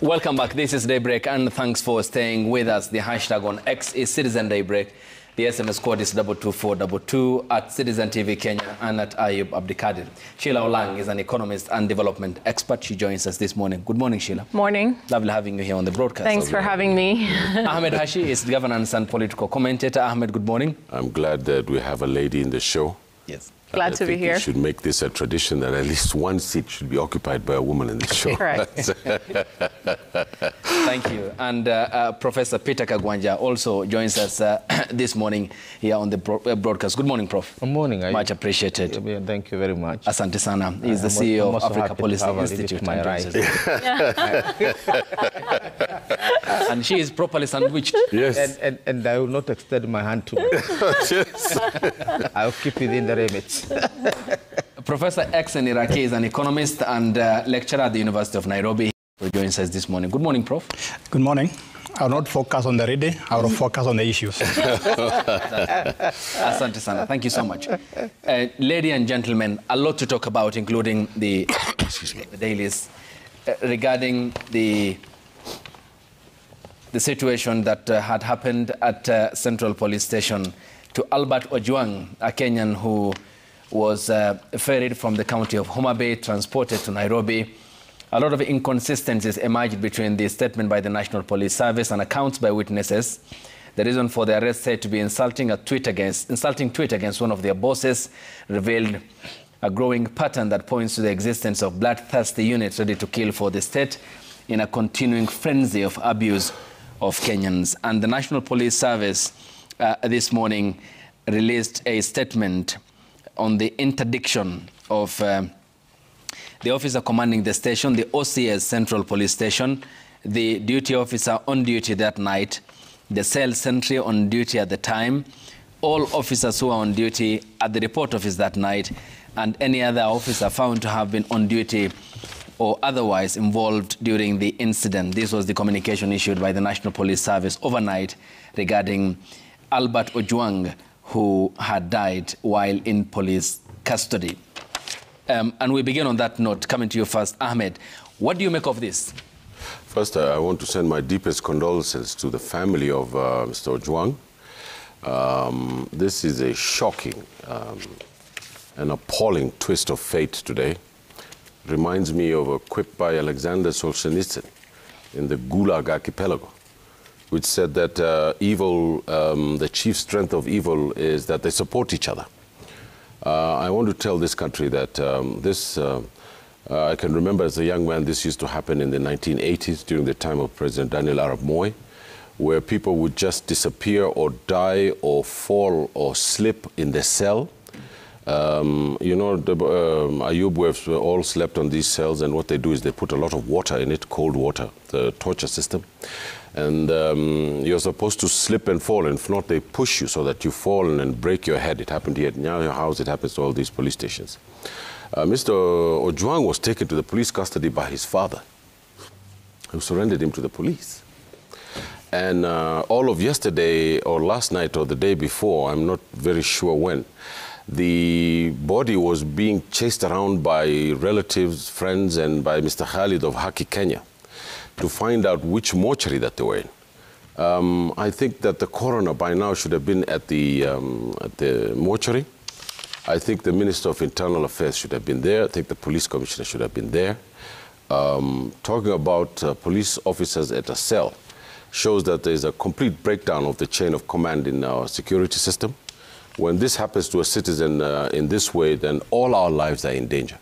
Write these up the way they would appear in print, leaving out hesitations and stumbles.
Welcome back. This is Daybreak, and thanks for staying with us. The hashtag on X is Citizen Daybreak. The SMS code is 22422 at Citizen TV Kenya and at Ayub Abdikadir. Sheila Olang is an economist and development expert. She joins us this morning. Good morning, Sheila. Morning. Lovely having you here on the broadcast. Thanks for having me. Ahmed Hashi is governance and political commentator. Ahmed, good morning. I'm glad that we have a lady in the show. Yes. Glad to be here. We should make this a tradition that at least one seat should be occupied by a woman in the show. Correct. Thank you. And Professor Peter Kagwanja also joins us this morning here on the broadcast. Good morning, Prof. Good morning. Much appreciated. Thank you very much. Asante sana. He's the CEO of Africa Policy Institute. My right. And she is properly sandwiched. Yes. And I will not extend my hand too much. Yes. I'll keep within the limits. Professor Exen Iraki is an economist and lecturer at the University of Nairobi. He joins us this morning. Good morning, Prof. Good morning. I will not focus on the reading. I will focus on the issues. Asante sana. Thank you so much. Ladies and gentlemen, a lot to talk about, including the dailies, regarding the situation that had happened at Central Police Station to Albert Ojwang, a Kenyan who was ferried from the county of Homa Bay, transported to Nairobi. A lot of inconsistencies emerged between the statement by the National Police Service and accounts by witnesses. The reason for the arrest said to be insulting tweet against one of their bosses revealed a growing pattern that points to the existence of bloodthirsty units ready to kill for the state in a continuing frenzy of abuse of Kenyans. And the National Police Service this morning released a statement on the interdiction of the officer commanding the station, the OCS Central Police Station, the duty officer on duty that night, the cell sentry on duty at the time, all officers who are on duty at the report office that night, and any other officer found to have been on duty or otherwise involved during the incident. This was the communication issued by the National Police Service overnight regarding Albert Ojwang, who had died while in police custody. And we begin on that note, coming to you first. Ahmed, what do you make of this? First, I want to send my deepest condolences to the family of Mr. Ojwang. This is a shocking and appalling twist of fate today. Reminds me of a quip by Alexander Solzhenitsyn in the Gulag Archipelago, which said that the chief strength of evil is that they support each other. I want to tell this country that I can remember as a young man, this used to happen in the 1980s during the time of President Daniel Arap Moi, where people would just disappear or die or fall or slip in the cell. You know, Ayub, we've all slept on these cells, and what they do is they put a lot of water in it, cold water, the torture system. And you're supposed to slip and fall, and if not, they push you so that you fall and break your head. It happened here at Nyayo House, it happens to all these police stations. Mr. Ojwang was taken to the police custody by his father, who surrendered him to the police. And all of yesterday, or last night, or the day before, I'm not very sure when, the body was being chased around by relatives, friends, and by Mr. Khalid of Haki, Kenya, to find out which mortuary that they were in. I think that the coroner by now should have been at the mortuary. I think the Minister of Internal Affairs should have been there. I think the police commissioner should have been there. Talking about police officers at a cell shows that there's a complete breakdown of the chain of command in our security system. When this happens to a citizen in this way, then all our lives are in danger.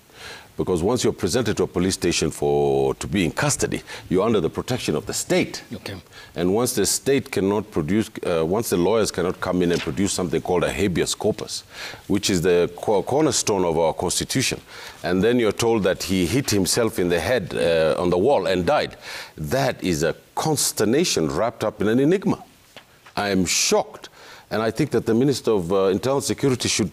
Because once you're presented to a police station to be in custody, you're under the protection of the state. Okay. And once the state cannot produce, once the lawyers cannot come in and produce something called a habeas corpus, which is the cornerstone of our constitution, and then you're told that he hit himself in the head on the wall and died, that is a consternation wrapped up in an enigma. I am shocked And I think that the Minister of Internal Security should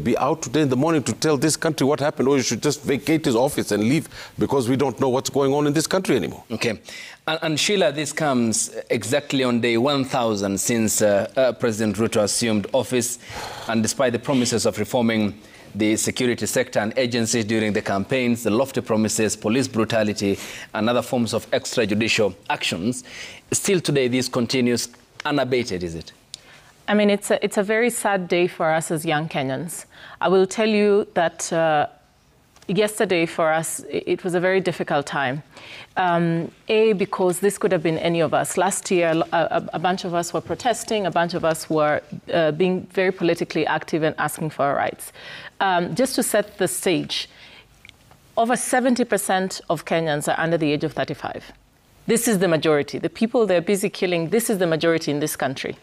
be out today in the morning to tell this country what happened, or he should just vacate his office and leave, because we don't know what's going on in this country anymore. Okay. And Sheila, this comes exactly on day 1,000 since President Ruto assumed office, and despite the promises of reforming the security sector and agencies during the campaigns, the lofty promises, police brutality, and other forms of extrajudicial actions, still today this continues unabated, is it? I mean, it's a very sad day for us as young Kenyans. I will tell you that yesterday for us, it was a very difficult time. Because this could have been any of us. Last year, a bunch of us were protesting, a bunch of us were being very politically active and asking for our rights. Just to set the stage, over 70% of Kenyans are under the age of 35. This is the majority. The people they're busy killing, this is the majority in this country.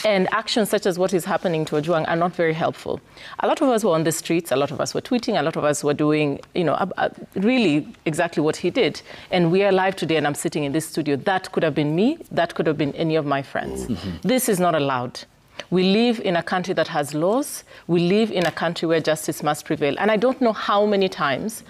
And actions such as what is happening to Ojwang are not very helpful. A lot of us were on the streets, a lot of us were tweeting, a lot of us were doing, really exactly what he did. And we are alive today, and I'm sitting in this studio. That could have been me, that could have been any of my friends. Mm-hmm. This is not allowed. We live in a country that has laws. We live in a country where justice must prevail. And I don't know how many times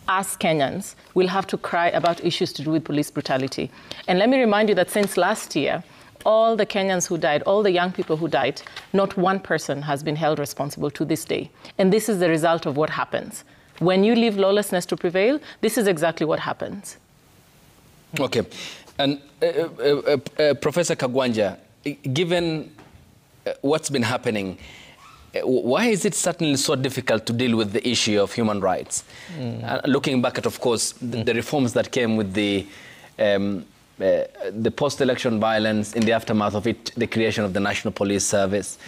us Kenyans will have to cry about issues to do with police brutality. And let me remind you that since last year, all the Kenyans who died, all the young people who died, not one person has been held responsible to this day. And this is the result of what happens. When you leave lawlessness to prevail, this is exactly what happens. Okay. And Professor Kagwanja, given what's been happening, why is it certainly so difficult to deal with the issue of human rights? Looking back at, of course, the reforms that came with the post-election violence, in the aftermath of it, the creation of the National Police Service.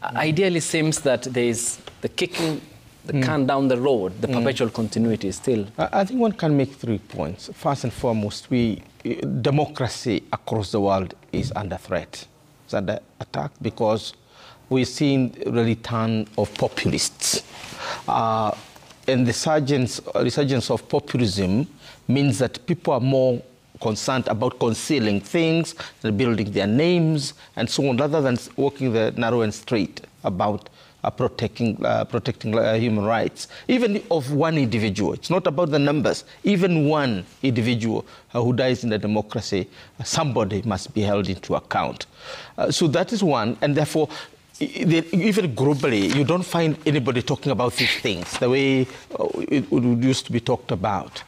Ideally, seems that there is the kicking the can down the road, the perpetual continuity still. I think one can make 3 points. First and foremost, democracy across the world is under threat. It's under attack because we've seen the return of populists. And the resurgence of populism means that people are more concerned about concealing things, building their names, and so on, rather than walking the narrow and straight about protecting human rights, even of one individual. It's not about the numbers. Even one individual who dies in a democracy, somebody must be held into account. So that is one, and therefore, even globally, you don't find anybody talking about these things the way it used to be talked about.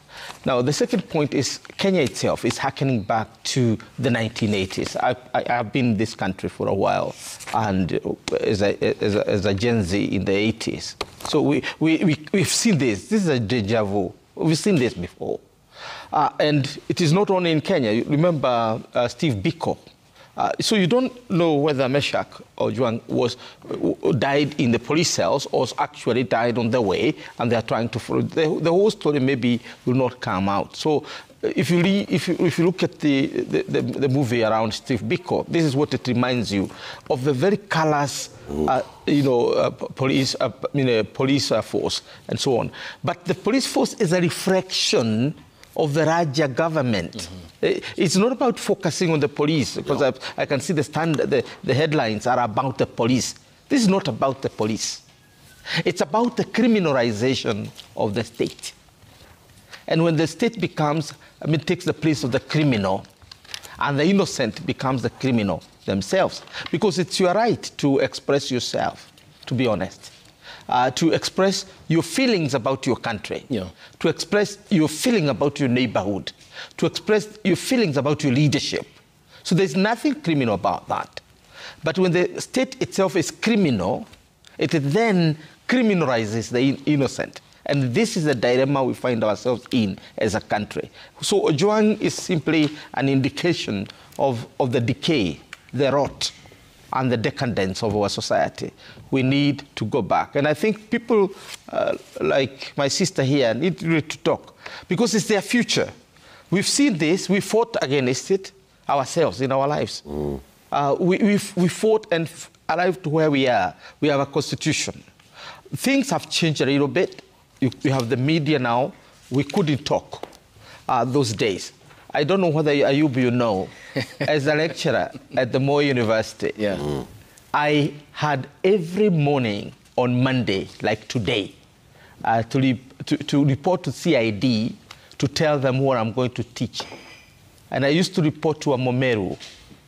Now, the second point is Kenya itself is harkening back to the 1980s. I've been in this country for a while, and as a Gen Z in the 80s. So we've seen this. This is a deja vu. We've seen this before. And it is not only in Kenya. You remember Steve Biko. So you don't know whether Meshach Ojwang died in the police cells or actually died on the way, and they are trying to follow. The whole story maybe will not come out. So if you look at the movie around Steve Biko, this is what it reminds you of the very callous, police force and so on. But the police force is a reflection of the Raja government. It's not about focusing on the police, because I can see the headlines are about the police. This is not about the police. It's about the criminalization of the state. And when the state takes the place of the criminal, and the innocent becomes the criminal themselves, because it's your right to express yourself, to be honest. To express your feelings about your country, to express your feeling about your neighborhood, to express your feelings about your leadership. So there's nothing criminal about that. But when the state itself is criminal, it then criminalizes the innocent. And this is the dilemma we find ourselves in as a country. So Ojwang is simply an indication of the decay, the rot, and the decadence of our society. We need to go back. And I think people like my sister here need really to talk, because it's their future. We've seen this, we fought against it ourselves in our lives. We fought and arrived to where we are. We have a constitution. Things have changed a little bit. You have the media now. We couldn't talk those days. I don't know whether Ayub, you know, as a lecturer at the Moi University, I had every morning on Monday, like today, to report to CID to tell them what I'm going to teach. And I used to report to a Momeru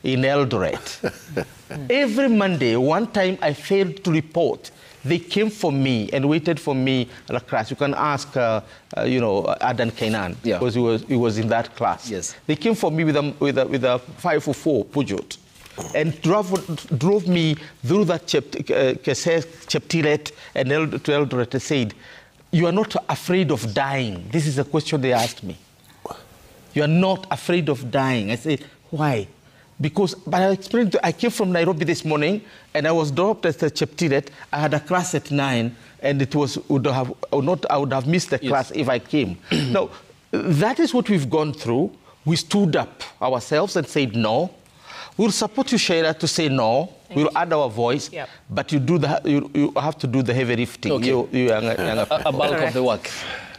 in Eldoret. Every Monday, one time I failed to report. They came for me and waited for me at a class. You can ask, Adan Kainan, because he was in that class. Yes. They came for me with a 504 Peugeot and drove me through that Cheptiret and to Eldoret and said, "You are not afraid of dying." This is a question they asked me. "You are not afraid of dying." I said, "Why?" Because, but I explained, I came from Nairobi this morning and I was dropped at the Cheptiret. I had a class at 9 and I would have missed the class if I came. Now, that is what we've gone through. We stood up ourselves and said no. We'll support you, Shaira, to say no. We'll add our voice, but you have to do the heavy lifting. Okay. A bulk of the work.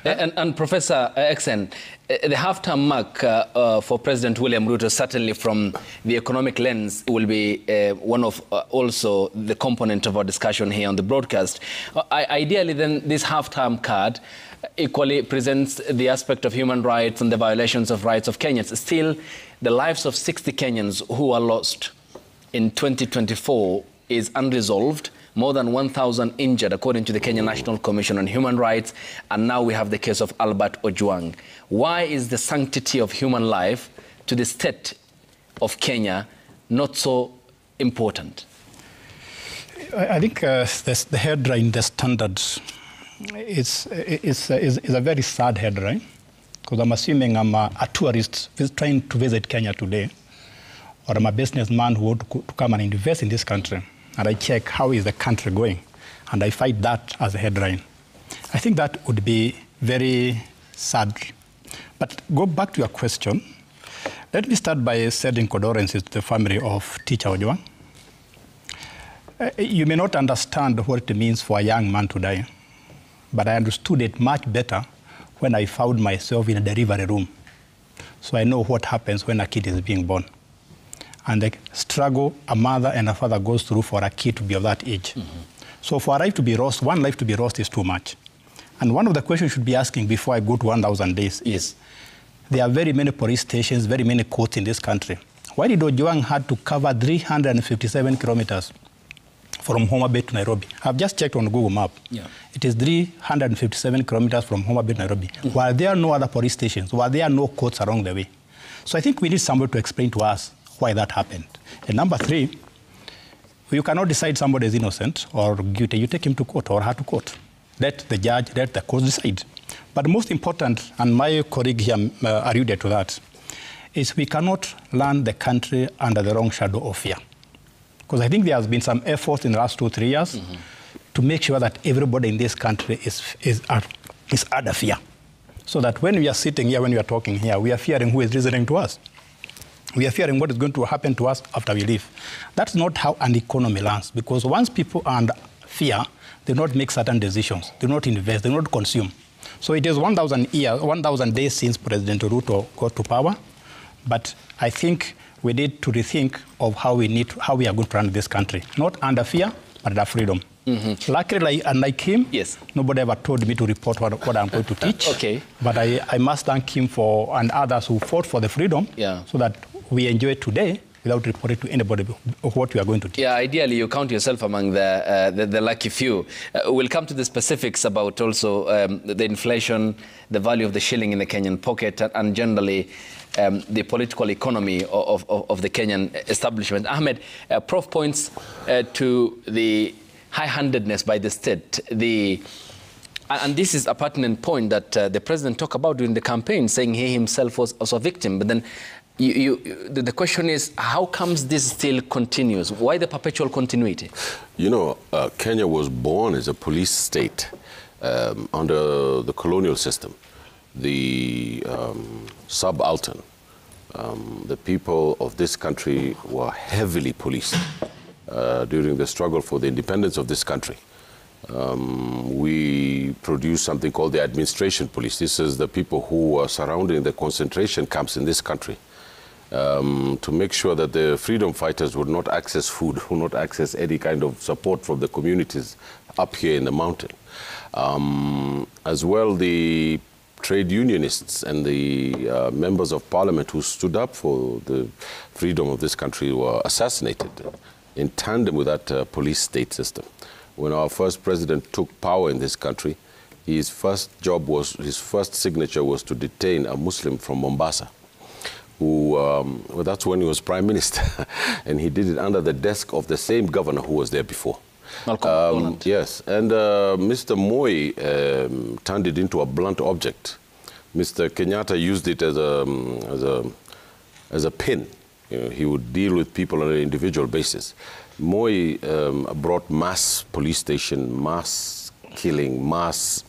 And Professor Exen, the half-term mark for President William Ruto, certainly from the economic lens, will be one of also the component of our discussion here on the broadcast. Ideally, then, this half-term card equally presents the aspect of human rights and the violations of rights of Kenyans. Still, the lives of 60 Kenyans who are lost in 2024 is unresolved. More than 1,000 injured, according to the Kenya National Commission on Human Rights. And now we have the case of Albert Ojwang. Why is the sanctity of human life to the state of Kenya not so important? I think the headline, the Standards, is a very sad headline, because I'm assuming I'm a tourist trying to visit Kenya today, or I'm a businessman who wants to come and invest in this country, and I check how is the country going, and I find that as a headline. I think that would be very sad. But go back to your question. Let me start by sending condolences to the family of teacher Ojwang. You may not understand what it means for a young man to die, but I understood it much better when I found myself in a delivery room. So I know what happens when a kid is being born, and the struggle a mother and a father goes through for a kid to be of that age. Mm-hmm. So for a life to be lost, one life to be lost is too much. And one of the questions you should be asking before I go to 1,000 days is, there are very many police stations, very many courts in this country. Why did Ojwang have to cover 357 kilometers from Homa Bay to Nairobi? I've just checked on Google Map. Yeah. It is 357 kilometers from Homa Bay to Nairobi. Mm-hmm. While there are no other police stations, while there are no courts along the way. So I think we need somebody to explain to us why that happened. And number 3, you cannot decide somebody is innocent or guilty. You take him to court or her to court. Let the judge, let the court decide. But most important, and my colleague here alluded to that, is we cannot land the country under the wrong shadow of fear. Because I think there has been some effort in the last 2-3 years mm-hmm. to make sure that everybody in this country is under fear. So that when we are sitting here, when we are talking here, we are fearing who is listening to us. We are fearing what is going to happen to us after we leave. That's not how an economy lands, because once people are under fear, they do not make certain decisions, they do not invest, they do not consume. So it is 1,000 days since President Ruto got to power, but I think we need to rethink of how we are going to run this country, not under fear, but under freedom. Mm-hmm. Luckily, unlike him, yes. Nobody ever told me to report what I'm going to teach. Okay. But I must thank him and others who fought for the freedom, so that we enjoy it today without reporting to anybody of what we are going to teach. Yeah, ideally, you count yourself among the lucky few. We'll come to the specifics about also the inflation, the value of the shilling in the Kenyan pocket, and generally the political economy of the Kenyan establishment. Ahmed, Prof points to the high-handedness by the state. And this is a pertinent point that the president talked about during the campaign, saying he himself was also a victim. But then the question is, how comes this still continues? Why the perpetual continuity? You know, Kenya was born as a police state under the colonial system. The subaltern, the people of this country were heavily policed during the struggle for the independence of this country. We produced something called the administration police. This is the people who were surrounding the concentration camps in this country. to make sure that the freedom fighters would not access food, would not access any kind of support from the communities up here in the mountain. As well, the trade unionists and the members of parliament who stood up for the freedom of this country were assassinated in tandem with that police state system. When our first president took power in this country, his first signature was to detain a Muslim from Mombasa, who, well, that's when he was prime minister, and he did it under the desk of the same governor who was there before. Yes, and Mr. Moi turned it into a blunt object. Mr. Kenyatta used it as a pin. You know, he would deal with people on an individual basis. Moi brought mass police station, mass killing, mass...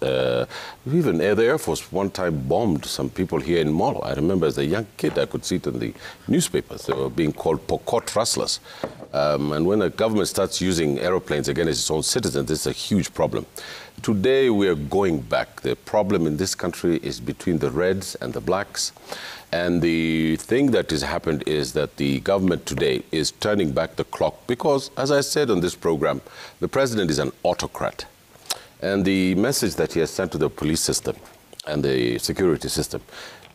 even the Air Force one time bombed some people here in Molo. I remember as a young kid, I could see it in the newspapers. They were being called Pokot rustlers. And when a government starts using aeroplanes against its own citizens, this is a huge problem. Today, we are going back. The problem in this country is between the Reds and the Blacks. And the thing that has happened is that the government today is turning back the clock because, as I said on this program, the president is an autocrat. And the message that he has sent to the police system and the security system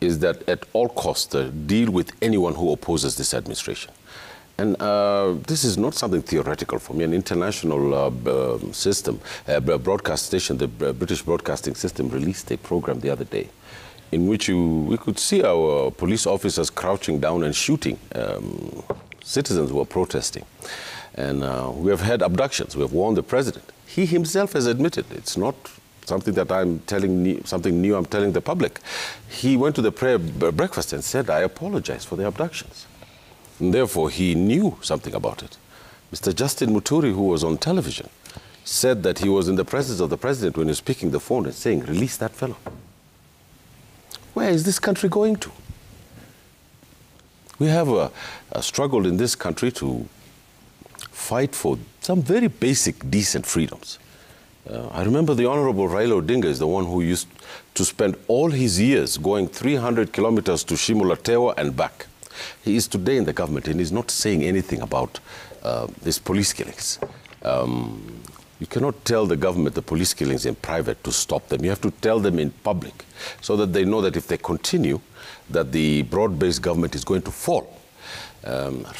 is that at all costs, deal with anyone who opposes this administration. And this is not something theoretical for me. An international system, broadcast station, the British Broadcasting System released a program the other day in which we could see our police officers crouching down and shooting citizens who are protesting. And we have had abductions. We have warned the president. He himself has admitted it's not something that I'm telling, something new I'm telling the public. He went to the prayer breakfast and said, I apologize for the abductions. And therefore, he knew something about it. Mr. Justin Muturi, who was on television, said that he was in the presence of the president when he was picking the phone and saying, release that fellow. Where is this country going to? We have a struggle in this country to fight for some very basic, decent freedoms. I remember the Honorable Raila Odinga is the one who used to spend all his years going 300 kilometers to Shimulatewa and back. He is today in the government and he's not saying anything about these police killings. You cannot tell the government the police killings in private to stop them. You have to tell them in public so that they know that if they continue, that the broad-based government is going to fall.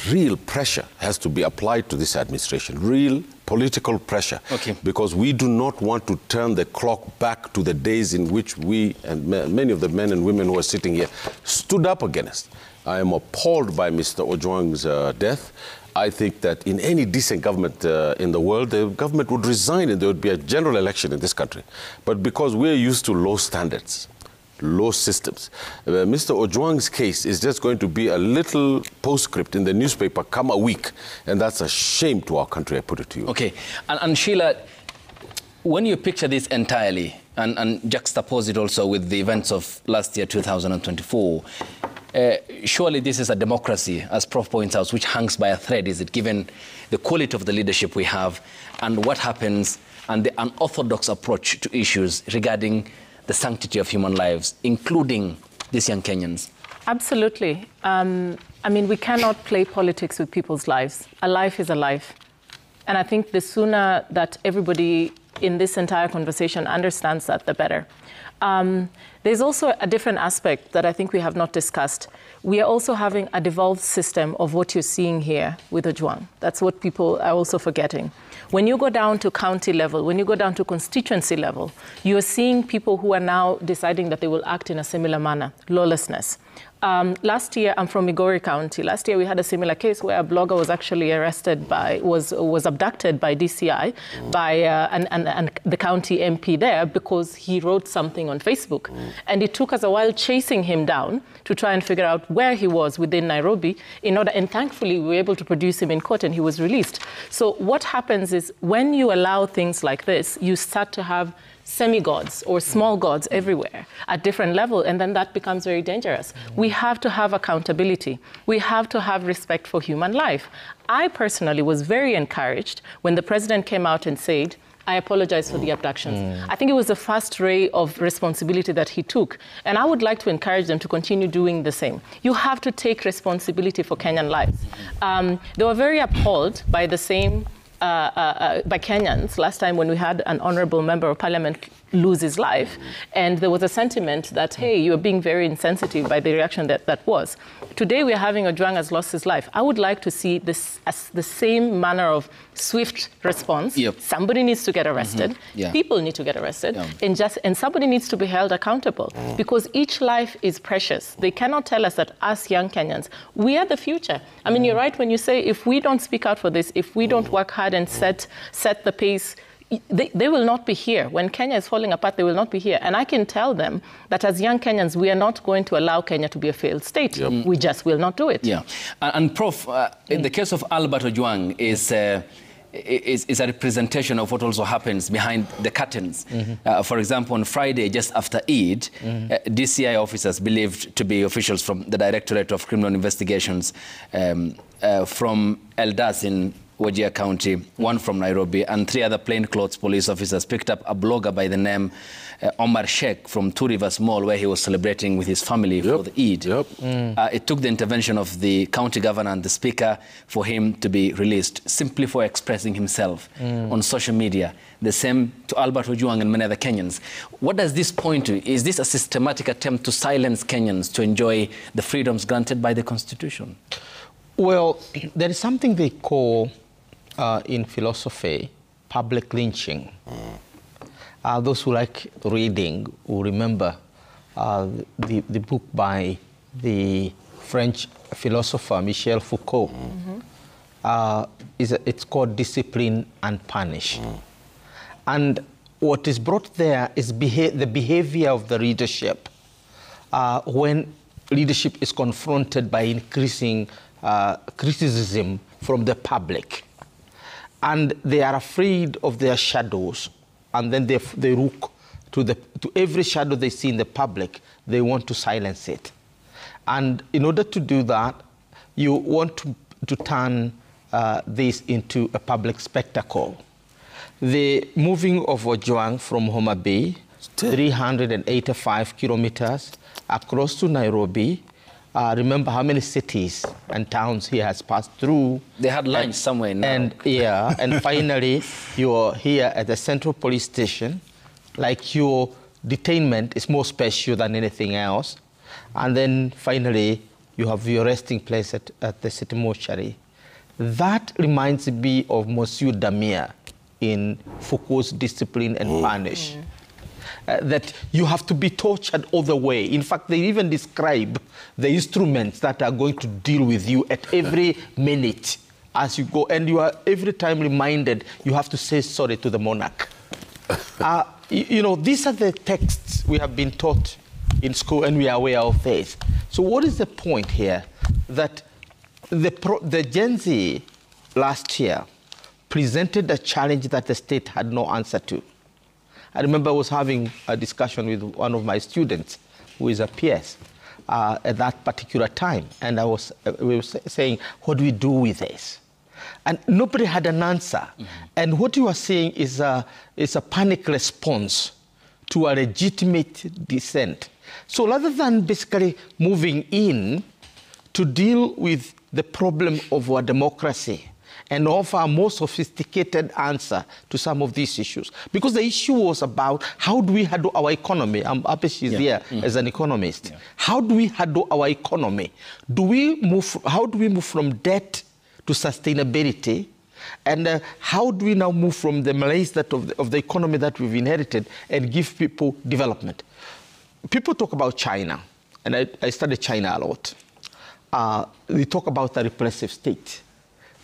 Real pressure has to be applied to this administration, real political pressure, because we do not want to turn the clock back to the days in which we and many of the men and women who are sitting here stood up against. I am appalled by Mr. Ojwang's death. I think that in any decent government in the world, the government would resign and there would be a general election in this country. But because we're used to low standards, low systems, Mr. Ojwang's case is just going to be a little postscript in the newspaper come a week. And that's a shame to our country, I put it to you. Okay. And Sheila, when you picture this entirely and juxtapose it also with the events of last year, 2024, surely this is a democracy, as Prof points out, which hangs by a thread, is it, given the quality of the leadership we have and what happens and the unorthodox approach to issues regarding the sanctity of human lives, including these young Kenyans? Absolutely. I mean, we cannot play politics with people's lives. A life is a life. And I think the sooner that everybody in this entire conversation understands that, the better. There's also a different aspect that I think we have not discussed. We are also having a devolved system of what you're seeing here with Ojwang. That's what people are also forgetting. When you go down to county level, when you go down to constituency level, you are seeing people who are now deciding that they will act in a similar manner, lawlessness. Last year, I'm from Migori County. Last year, we had a similar case where a blogger was actually arrested was abducted by DCI, by and the county MP there because he wrote something on Facebook. And it took us a while chasing him down to try and figure out where he was within Nairobi and thankfully we were able to produce him in court and he was released. So what happens is when you allow things like this, you start to have semi-gods or small gods everywhere at different levels, and then that becomes very dangerous. We have to have accountability. We have to have respect for human life. I personally was very encouraged when the president came out and said, I apologize for the abductions. I think it was the first ray of responsibility that he took. And I would like to encourage them to continue doing the same. You have to take responsibility for Kenyan lives. They were very appalled by the same by Kenyans last time when we had an honorable member of parliament lose his life. And there was a sentiment that, hey, you're being very insensitive by the reaction that was. Today we're having Ojwang has lost his life. I would like to see this as the same manner of swift response. Yep. Somebody needs to get arrested. Yeah. People need to get arrested. Yeah. And somebody needs to be held accountable because each life is precious. They cannot tell us that us young Kenyans, we are the future. I mean, you're right when you say if we don't speak out for this, if we don't work hard and set the pace, they will not be here. When Kenya is falling apart, they will not be here. And I can tell them that as young Kenyans, we are not going to allow Kenya to be a failed state. Yep. We just will not do it. Yeah. And Prof, in the case of Albert Ojwang is a representation of what also happens behind the curtains. For example, on Friday, just after Eid, DCI officers believed to be officials from the Directorate of Criminal Investigations from Eldas in Wajir County, one from Nairobi, and 3 other plainclothes police officers picked up a blogger by the name Omar Sheikh from Two Rivers Mall, where he was celebrating with his family for the Eid. It took the intervention of the county governor and the speaker for him to be released, simply for expressing himself on social media. The same to Albert Ojwang and many other Kenyans. What does this point to? Is this a systematic attempt to silence Kenyans to enjoy the freedoms granted by the Constitution? Well, there is something they call in philosophy public lynching. Those who like reading will remember the book by the French philosopher Michel Foucault. It's called Discipline and Punish. And what is brought there is the behavior of the leadership when leadership is confronted by increasing criticism from the public. And they are afraid of their shadows, and then they look to every shadow they see in the public, they want to silence it. And in order to do that, you want to turn this into a public spectacle. The moving of Ojwang from Homa Bay, 385 kilometers across to Nairobi. Remember how many cities and towns he has passed through. They had lunch somewhere now. And finally, you're here at the Central Police Station. Like your detainment is more special than anything else. And then finally, you have your resting place at the city mortuary. That reminds me of Monsieur Damir in Foucault's Discipline and Punish. That you have to be tortured all the way. In fact, they even describe the instruments that are going to deal with you at every minute as you go. And you are every time reminded you have to say sorry to the monarch. You know, these are the texts we have been taught in school, and we are aware of this. So what is the point here? That the Gen Z last year presented a challenge that the state had no answer to. I remember I was having a discussion with one of my students who is a PS at that particular time. And we were saying, what do we do with this? And nobody had an answer. And what you are saying is a panic response to a legitimate dissent. So rather than basically moving in to deal with the problem of our democracy, and offer a more sophisticated answer to some of these issues. Because the issue was about how do we handle our economy? I'm happy she's here as an economist. How do we handle our economy? How do we move from debt to sustainability? And how do we now move from the malaise of the economy that we've inherited and give people development? People talk about China, and I study China a lot. They talk about a repressive state.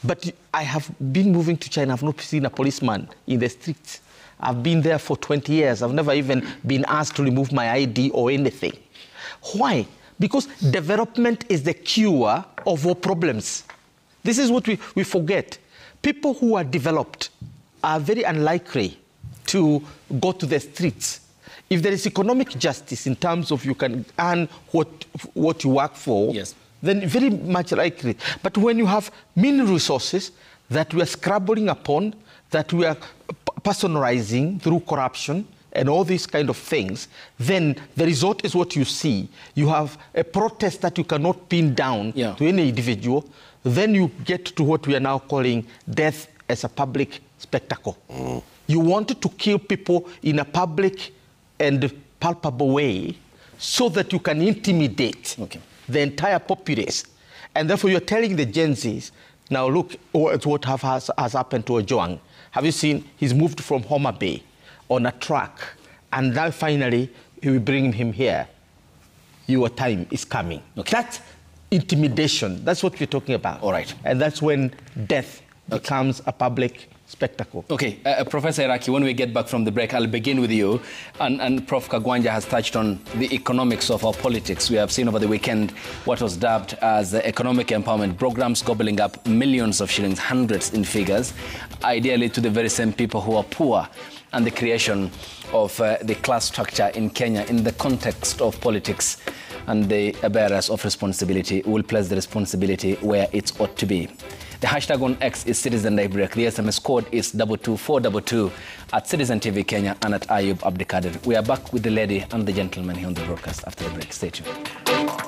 But I have been moving to China. I've not seen a policeman in the streets. I've been there for 20 years. I've never even been asked to remove my ID or anything. Why? Because development is the cure of all problems. This is what we forget. People who are developed are very unlikely to go to the streets. If there is economic justice in terms of you can earn what you work for, then very much likely. But when you have mineral resources that we are scrabbling upon, that we are personalizing through corruption and all these kind of things, then the result is what you see. You have a protest that you cannot pin down to any individual. Then you get to what we are now calling death as a public spectacle. You wanted to kill people in a public and palpable way so that you can intimidate the entire populace. And therefore you're telling the Gen Zs, now look at what has happened to Ojwang. Have you seen, he's moved from Homa Bay on a truck, and now finally we bring him here. Your time is coming. That's intimidation. That's what we're talking about. All right. And that's when death becomes a public spectacle. Okay, Professor Iraki, when we get back from the break, I'll begin with you. And Prof. Kagwanja has touched on the economics of our politics. We have seen over the weekend what was dubbed as the economic empowerment programs, gobbling up millions of shillings, hundreds in figures, ideally to the very same people who are poor, and the creation of the class structure in Kenya in the context of politics. And the bearers of responsibility will place the responsibility where it ought to be. The hashtag on X is Citizen DayBreak. The SMS code is 22422 at Citizen TV Kenya and at Ayub Abdikadir. We are back with the lady and the gentleman here on the broadcast after the break. Stay tuned.